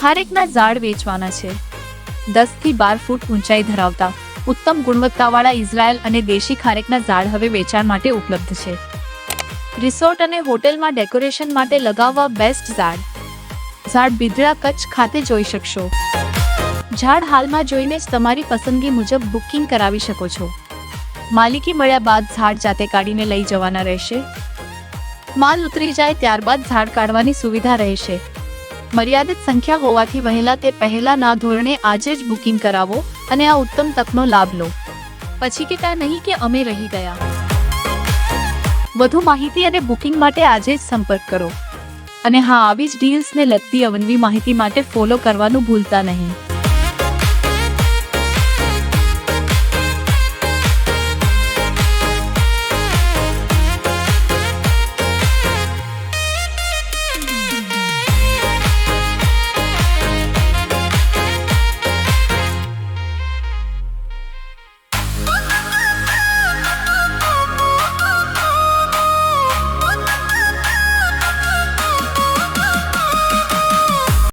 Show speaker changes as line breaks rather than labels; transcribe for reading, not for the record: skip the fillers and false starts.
ખારેકના ઝાડ વેચવાના છે। 10 થી 12 ફૂટ ઊંચાઈ ધરાવતા ઉત્તમ ગુણવત્તાવાળા ઇઝરાયલ અને દેશી ખારેકના ઝાડ હવે વેચાણ માટે ઉપલબ્ધ છે। રિસોર્ટ અને હોટેલમાં ડેકોરેશન માટે લગાવવા બેસ્ટ ઝાડ બિદડા કચ્છ ખાતે જોઈ શકશો। ઝાડ હાલમાં જોઈને જ તમારી પસંદગી મુજબ બુકિંગ કરાવી શકો છો। માલિકી મળ્યા બાદ ઝાડ જાતે કાઢીને લઈ જવાના રહેશે। માલ ઉતરી જાય ત્યારબાદ ઝાડ કાઢવાની સુવિધા રહેશે। મર્યાદિત સંખ્યા હોવાથી વહેલા તે પહેલાના ધોરણે આજે જ બુકિંગ કરાવો અને આ ઉત્તમ તકનો લાભ લો। પછી કહેતા નહીં કે અમે રહી ગયા। વધુ માહિતી અને બુકિંગ માટે આજે જ સંપર્ક કરો। અને હા, આવી જ ડીલ્સને લગતી અવનવી માહિતી માટે ફોલો કરવાનું ભૂલતા નહીં।